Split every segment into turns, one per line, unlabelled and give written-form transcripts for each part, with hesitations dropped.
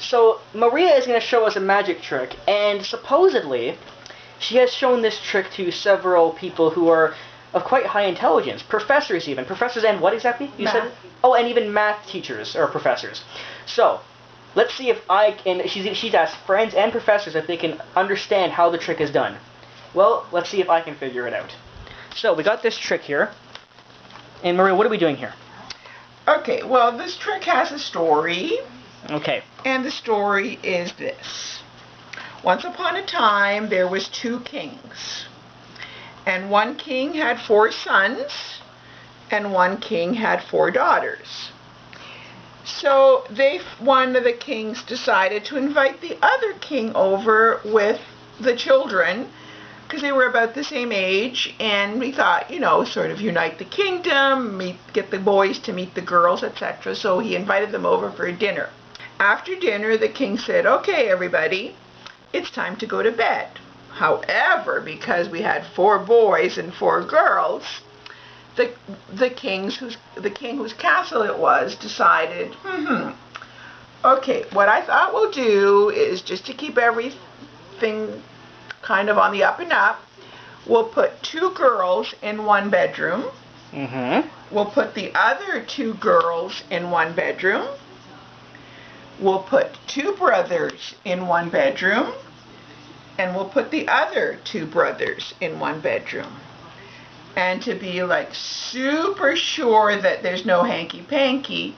So Maria is going to show us a magic trick, and supposedly she has shown this trick to several people who are of quite high intelligence, professors even. Professors and what exactly? You said? Oh, and even math teachers or professors. So, let's see if I can, she's asked friends and professors if they can understand how the trick is done. Well, let's see if I can figure it out. So, we got this trick here. And Maria, what are we doing here?
Okay, well, this trick has a story.
Okay.
And the story is this. Once upon a time, there was 2 kings. And one king had 4 sons, and one king had 4 daughters. So one of the kings decided to invite the other king over with the children, because they were about the same age, and we thought, you know, sort of unite the kingdom, get the boys to meet the girls, etc. So he invited them over for a dinner. After dinner, the king said, okay, everybody, it's time to go to bed. However, because we had 4 boys and 4 girls, the king whose castle it was decided, okay, what I thought we'll do is, just to keep everything kind of on the up and up, we'll put 2 girls in one bedroom. We'll put the other 2 girls in one bedroom. We'll put 2 brothers in one bedroom. And we'll put the other 2 brothers in one bedroom. And to be like super sure that there's no hanky-panky,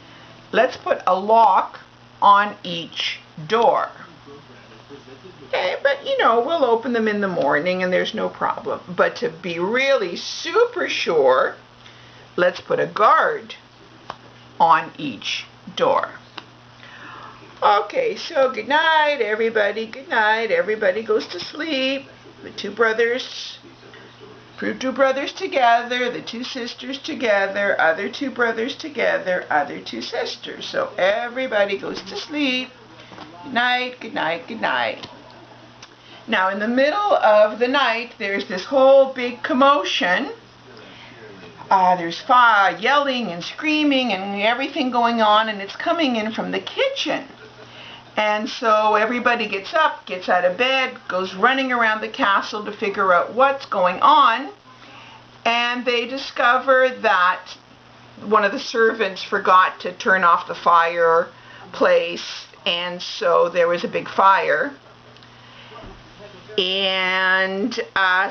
let's put a lock on each door. Okay, but you know, we'll open them in the morning and there's no problem. But to be really super sure, let's put a guard on each door. Okay, so good night, everybody. Good night. Everybody goes to sleep. The 2 brothers, 2 brothers together, the 2 sisters together, other 2 brothers together, other 2 sisters. So everybody goes to sleep. Good night, good night, good night. Now, in the middle of the night, there's this whole big commotion. There's fire, yelling and screaming and everything going on, and it's coming in from the kitchen. And so everybody gets up, gets out of bed, goes running around the castle to figure out what's going on. And they discover that one of the servants forgot to turn off the fireplace, and so there was a big fire. And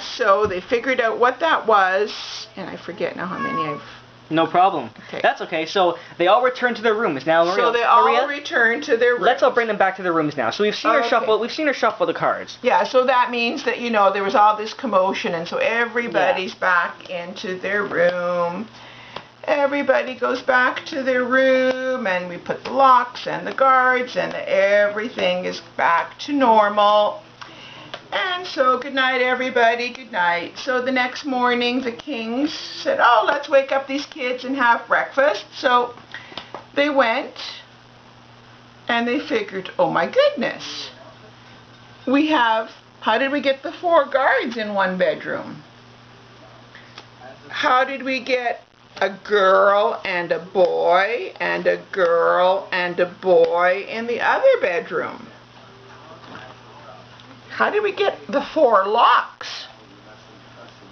so they figured out what that was, and I forget now how many I've...
No problem.
Okay.
That's okay. So they all return to their rooms now. Maria,
so they all return to their rooms.
Let's all bring them back to their rooms now. So we've seen her shuffle. We've seen her shuffle the cards.
Yeah. So that means that, you know, there was all this commotion, and so everybody's back into their room. Everybody goes back to their room, and we put the locks and the guards, and everything is back to normal. And so, good night, everybody, good night. So the next morning, the kings said, oh, let's wake up these kids and have breakfast. So they went, and they figured, oh my goodness, how did we get the 4 guards in one bedroom? How did we get a girl and a boy and a girl and a boy in the other bedroom? How did we get the 4 locks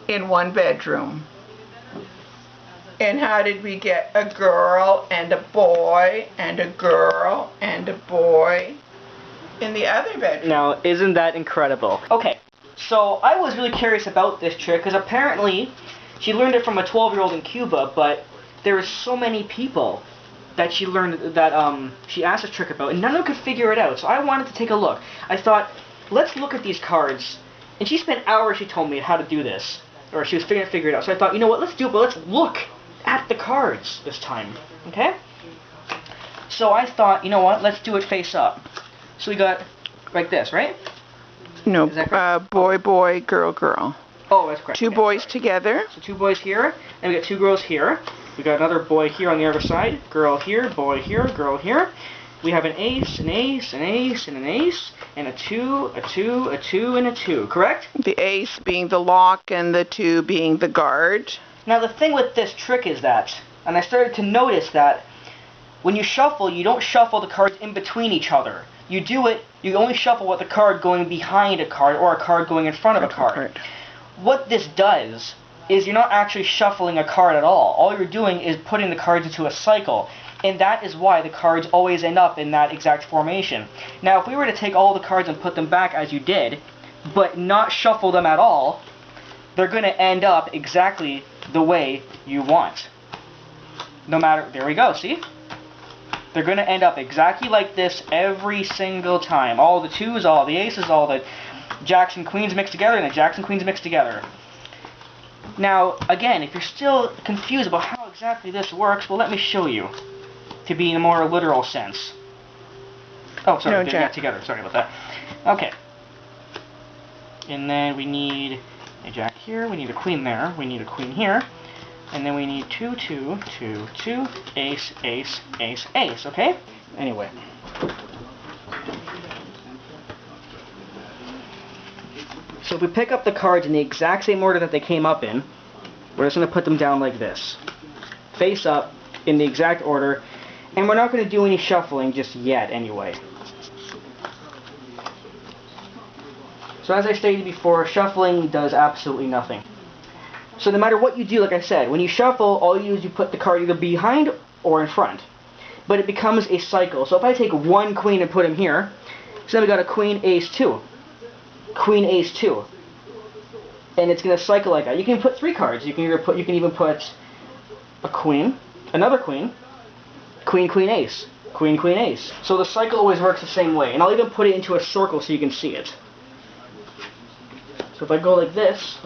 in one bedroom? And how did we get a girl and a boy and a girl and a boy in the other bedroom?
Now, isn't that incredible? Okay, so I was really curious about this trick, because apparently she learned it from a 12-year-old in Cuba, but there were so many people that she learned that she asked this trick about, and none of them could figure it out. So I wanted to take a look. I thought, let's look at these cards. And she spent hours, she told me, how to do this. Or she was figure it out. So I thought, you know what, let's do it, but let's look at the cards this time. Okay? So I thought, you know what, let's do it face up. So we got like this, right?
No, boy, boy, girl, girl.
Oh, that's correct.
2 boys together.
So 2 boys here, and we got 2 girls here. We got another boy here on the other side. Girl here, boy here, girl here. We have an ace, an ace, an ace, and an ace, and a 2, a 2, a 2, and a 2, correct?
The ace being the lock and the 2 being the guard.
Now the thing with this trick is that, and I started to notice that, when you shuffle, you don't shuffle the cards in between each other. you do it, you only shuffle with a card going behind a card or a card going in front of a card. What this does is you're not actually shuffling a card at all. All you're doing is putting the cards into a cycle. And that is why the cards always end up in that exact formation. Now, if we were to take all the cards and put them back as you did, but not shuffle them at all, they're going to end up exactly the way you want. No matter, there we go, see? They're going to end up exactly like this every single time. All the twos, all the aces, all the jacks and queens mixed together, and the jacks and queens mixed together. Now, again, if you're still confused about how exactly this works, well, let me show you, to be in a more literal sense. Oh, sorry,
No,
they're
jack.
together. Sorry about that. Okay. And then we need a jack here, we need a queen there, we need a queen here, and then we need 2, 2, 2, 2, ace, ace, ace, ace, okay? Anyway. So if we pick up the cards in the exact same order that they came up in, we're just going to put them down like this. Face up, in the exact order, and we're not going to do any shuffling just yet anyway. So as I stated before, shuffling does absolutely nothing. So no matter what you do, like I said, when you shuffle, all you do is you put the card either behind or in front. But it becomes a cycle. So if I take one queen and put him here, so then we got a queen, ace, 2. Queen, ace, 2. And it's going to cycle like that. You can put 3 cards. You can even put a queen, another queen, queen, queen, ace, queen, queen, ace. So the cycle always works the same way. And I'll even put it into a circle so you can see it. So if I go like this,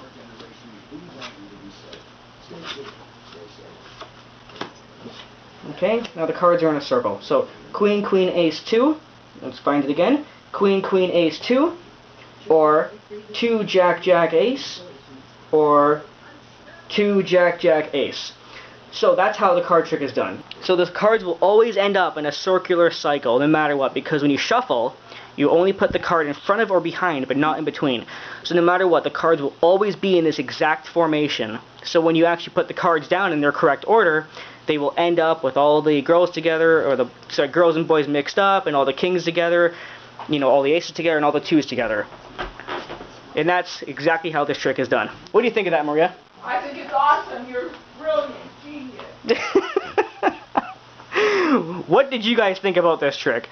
okay, now the cards are in a circle. So queen, queen, ace, 2, let's find it again, queen, queen, ace, 2, or 2, jack, jack, ace, or 2, jack, jack, ace. So that's how the card trick is done. So the cards will always end up in a circular cycle no matter what, because when you shuffle, you only put the card in front of or behind, but not in between. So no matter what, the cards will always be in this exact formation. So when you actually put the cards down in their correct order, they will end up with all the girls together, or the girls and boys mixed up, and all the kings together, you know, all the aces together, and all the twos together. And that's exactly how this trick is done. What do you think of that, Maria?
I think it's awesome. You're brilliant. Genius.
What did you guys think about this trick?